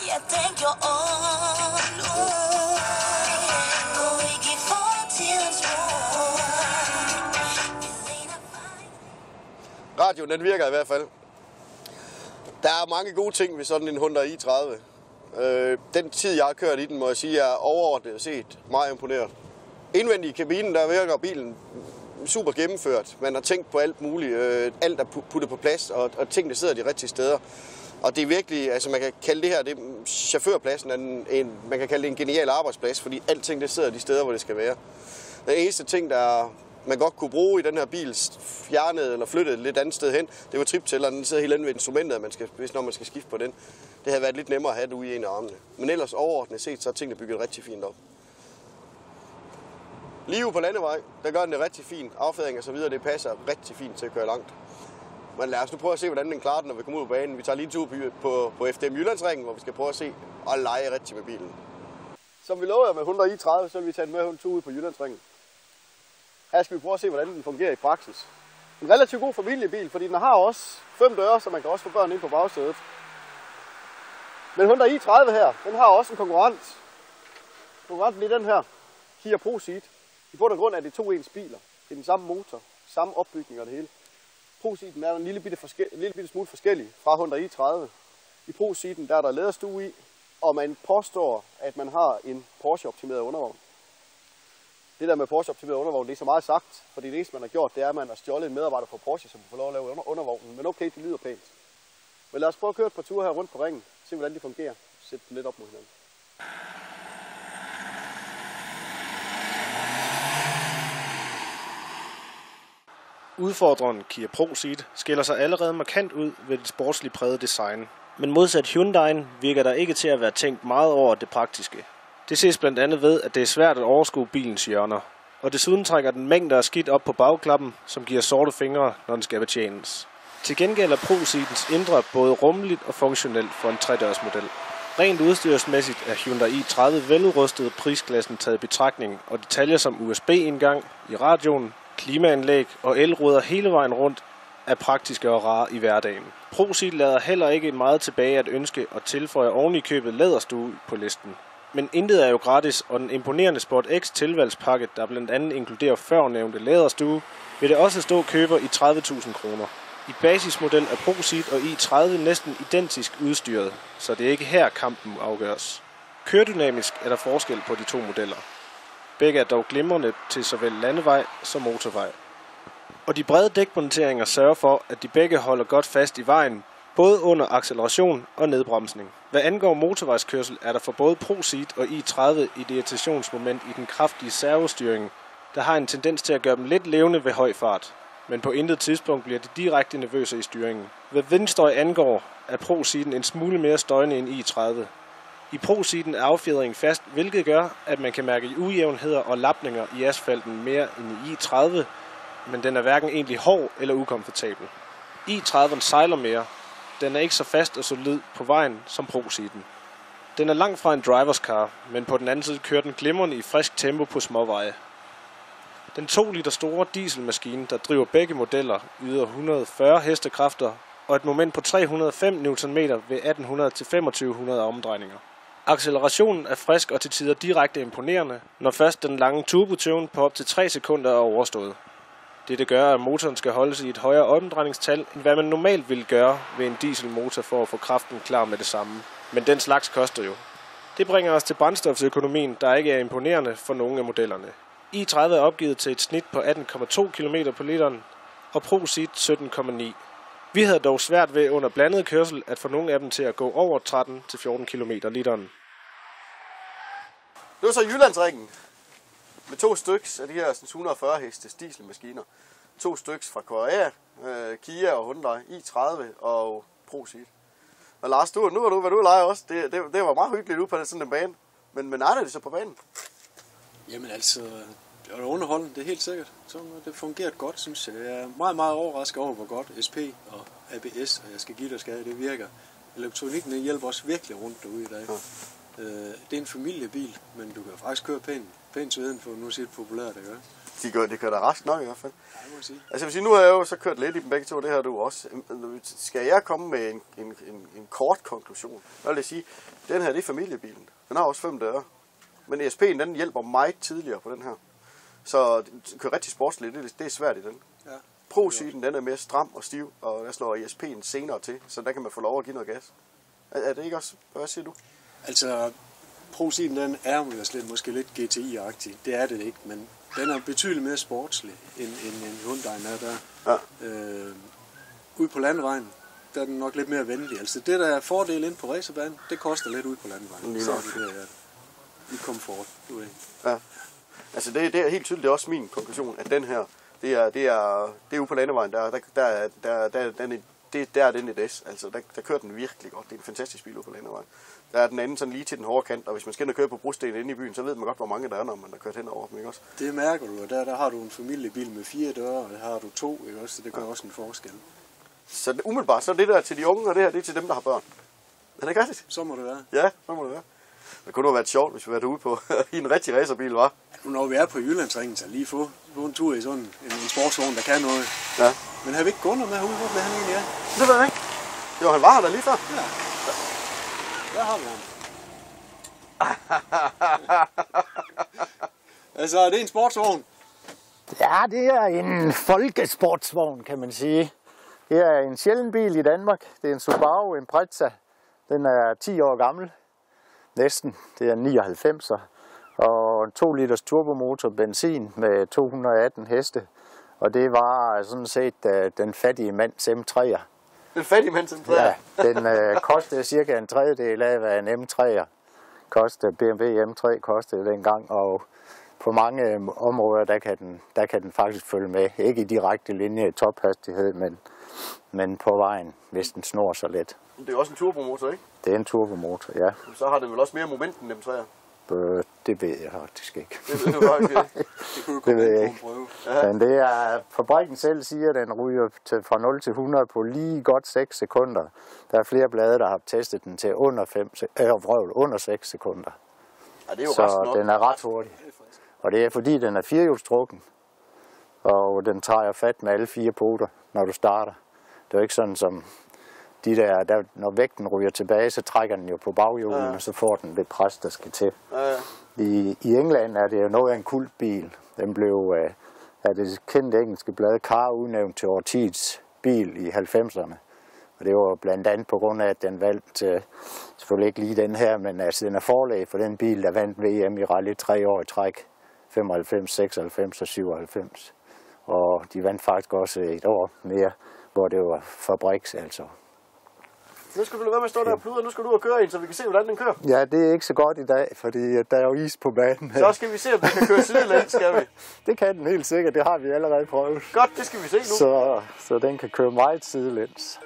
Jeg tænker on nu. Gå ikke i fortidens spor. Radioen, den virker i hvert fald. Der er mange gode ting ved sådan en Hyundai i30. Den tid, jeg har kørt i den, må jeg sige, er overordnet set meget imponeret. Indvendigt i kabinen, der virker bilen super gennemført. Man har tænkt på alt muligt. Alt er puttet på plads, og tingene sidder de rigtige steder. Og det er virkelig, altså man kan kalde det her, chaufførpladsen, man kan kalde det en genial arbejdsplads, fordi alting det sidder de steder, hvor det skal være. Den eneste ting, man godt kunne bruge i den her bil, fjernet eller flyttet lidt andet sted hen, det var triptælleren. Den sidder helt inde ved instrumentet, når man skal skifte på den. Det havde været lidt nemmere at have det ude i en af armene. Men ellers overordnet set, så er tingene bygget rigtig fint op. Lige på landevej, der gør den det rigtig fint. Affjedring og så videre, det passer rigtig fint til at køre langt. Men lad os nu prøve at se, hvordan den klarer den, når vi kommer ud på banen. Vi tager lige en tur på FDM Jyllandsringen, hvor vi skal prøve at se og lege rigtig med bilen. Som vi lovede med Hyundai i30, så vil vi tage den med en tur ud på Jyllandsringen. Her skal vi prøve at se, hvordan den fungerer i praksis. En relativt god familiebil, fordi den har også 5 døre, så man kan også få børn ind på bagsædet. Men Hyundai i30 her, den har også en konkurrent. Konkurrenten er den her, Kia ProSeed. I bund og grund er det 2 ens biler. Det er den samme motor, samme opbygning og det hele. ProSeeden er en lille bitte smule forskellig fra Hyundai i30. I ProSeeden der er der læderstue i, og man påstår, at man har en Porsche-optimeret undervogn. Det der med Porsche-optimeret undervogn, det er så meget sagt, fordi det eneste man har gjort, det er, at man har stjålet en medarbejder fra Porsche, som får lov at lave undervognen. Men okay, det lyder pænt. Men lad os prøve at køre et par ture her rundt på ringen, se hvordan det fungerer. Sæt den lidt op mod hinanden. Udfordreren Kia ProSeed skiller sig allerede markant ud ved det sportsligt prægede design. Men modsat Hyundai'en virker der ikke til at være tænkt meget over det praktiske. Det ses blandt andet ved, at det er svært at overskue bilens hjørner. Og desuden trækker den mængder af skidt op på bagklappen, som giver sorte fingre, når den skal betjenes. Til gengæld er ProSeedens indre både rummeligt og funktionelt for en 3-dørsmodel. Rent udstyrsmæssigt er Hyundai i30 veludrustet prisklassen taget i betragtning, og detaljer som USB-indgang i radioen, klimaanlæg og elruder hele vejen rundt er praktiske og rare i hverdagen. ProSeed lader heller ikke meget tilbage at ønske og tilføjer oven i købet læderstue på listen. Men intet er jo gratis, og den imponerende Sport X tilvalgspakke, der blandt andet inkluderer førnævnte læderstue, vil det også stå køber i 30.000 kroner. I basismodel er ProSeed og i30 næsten identisk udstyret, så det er ikke her kampen afgøres. Køredynamisk er der forskel på de to modeller. Begge er dog glimrende til såvel landevej som motorvej. Og de brede dækmonteringer sørger for, at de begge holder godt fast i vejen, både under acceleration og nedbremsning. Hvad angår motorvejskørsel er der for både ProSeed og i30 et irritationsmoment i den kraftige servostyring, der har en tendens til at gøre dem lidt levende ved høj fart. Men på intet tidspunkt bliver de direkte nervøse i styringen. Hvad vindstøj angår, er ProSeeden en smule mere støjende end i30. I ProSeeden er affjedringen fast, hvilket gør, at man kan mærke ujævnheder og lapninger i asfalten mere end i i30, men den er hverken egentlig hård eller ukomfortabel. i30'en sejler mere. Den er ikke så fast og solid på vejen som ProSeeden. Den er langt fra en drivers car, men på den anden side kører den glimrende i frisk tempo på småveje. Den 2 liter store dieselmaskine, der driver begge modeller, yder 140 hestekræfter og et moment på 305 Nm ved 1800-2500 omdrejninger. Accelerationen er frisk og til tider direkte imponerende, når først den lange turbotune på op til 3 sekunder er overstået. Dette gør, at motoren skal holdes i et højere omdrejningstal, end hvad man normalt ville gøre ved en dieselmotor for at få kraften klar med det samme. Men den slags koster jo. Det bringer os til brændstofsøkonomien, der ikke er imponerende for nogle af modellerne. i30 er opgivet til et snit på 18,2 km på literen, og ProSeed 17,9. Vi havde dog svært ved under blandet kørsel at få nogle af dem til at gå over 13-14 km literen. Det var så Jyllandsringen med 2 styks af de her 140 hestes dieselmaskiner. 2 styks fra Korea, Kia og Hyundai, i30 og ProSeed. Og Lars, nu var du leger også. Det var meget hyggeligt ude på sådan en bane. Men er det så på banen? Jamen altså, det var underholdende, det er helt sikkert. Så det fungerede godt, synes jeg. Jeg er meget, meget overrasket over, hvor godt SP og ABS, og jeg skal give dig skade, det virker. Elektronikken hjælper også virkelig rundt derude i dag. Ja. Det er en familiebil, men du kan faktisk køre pænt sveden for nu siger det populært, ikke? Det kører da rask nok i hvert fald. Ja, det må jeg sige. Altså jeg vil sige, nu har jeg jo så kørt lidt i dem begge to, det har du også. Skal jeg komme med en kort konklusion? Jeg vil sige, den her det er familiebilen. Den har også 5 døre. Men ESP'en den hjælper meget tidligere på den her. Så det kører rigtig sportsligt, det er svært i den. Ja. Pro-siden den er mere stram og stiv, og der slår ESP'en senere til, så der kan man få lov at give noget gas. Er det ikke også? Hvad siger du? Altså, Pro-siden den er måske lidt GTI-agtig. Det er det ikke, men den er betydeligt mere sportslig end Hyundai'en er der. Ja. Ude på landevejen, der er den nok lidt mere venlig. Altså det, der er fordel inde på racerbanen, det koster lidt ude på landevejen. Så er det der i komfort. Ja. Altså det er helt tydeligt, det er også min konklusion, at den her, det er ude på landevejen, der er den et S. Altså der kører den virkelig godt. Det er en fantastisk bil ude på landevejen. Der er den anden sådan lige til den hårde kant, og hvis man skal ind og køre på brostenen inde i byen, så ved man godt, hvor mange der er, når man har kørt hen over dem, ikke også? Det mærker du, og der har du en familiebil med 4 døre, og der har du 2, ikke også? Så det gør også en forskel. Så umiddelbart, så er det der til de unge, og det her, det er til dem, der har børn. Er det ikke rigtigt? Så må det være. Ja, så må det være. Det kunne have været sjovt, hvis vi var derude på i en rigtig racerbil, var. Når vi er på Jyllandsringen, så lige få en tur i sådan en sportsvogn, der kan noget. Ja. Men har vi ikke Gunnar med herude? Hvor blev han egentlig af? Det ved jeg ikke. Jo, han var her da lige før. Ja. Der har vi ham. Altså, det er en sportsvogn. Ja, det er en folkesportsvogn, kan man sige. Det er en sjælden bil i Danmark. Det er en Subaru Impreza. Den er 10 år gammel. Næsten. Det er 99'er. Og 2 liters turbomotor benzin med 218 heste. Og det var sådan set den fattige mands M3'er. Den fattige mands M3'er? Ja, den kostede cirka en tredjedel af, hvad en M3'er kostede. BMW M3 kostede dengang, og på mange områder, der kan den faktisk følge med. Ikke i direkte linje i tophastighed, men på vejen, hvis den snor så let. Det er også en turbomotor, ikke? Det er en turbomotor, ja. Så har den vel også mere moment end M3'er? Det ved jeg faktisk ikke. Det ved du faktisk ikke. Det kunne du komme ind på en prøve. Ja. Men det er, fabrikken selv siger, at den ryger fra 0 til 100 på lige godt 6 sekunder. Der er flere blade, der har testet den til under 6 sekunder. Ja, det er jo så den er ret hurtig. Og det er fordi, den er firehjulstrukken. Og den tager fat med alle 4 poter, når du starter. Det er ikke sådan som de der, når vægten ryger tilbage, så trækker den jo på baghjulen, og så får den det pres, der skal til. I England er det jo noget af en kultbil. Den blev af det kendte engelske blad Car udnævnt til årtiets bil i 90'erne. Og det var blandt andet på grund af, at den valgte, selvfølgelig ikke lige den her, men altså den er forlæg for den bil, der vandt VM i rally 3 år i træk. 95, 96 og 97. Og de vandt faktisk også et år mere, hvor det var fabriks, altså. Nu skal du lade være med at stå der og pludre, nu skal du ud og køre en, så vi kan se, hvordan den kører. Ja, det er ikke så godt i dag, fordi der er jo is på banen her. Så skal vi se, om den kan køre sidelæns, skal vi. Det kan den helt sikkert, det har vi allerede prøvet. Godt, det skal vi se nu. Så den kan køre meget sidelæns.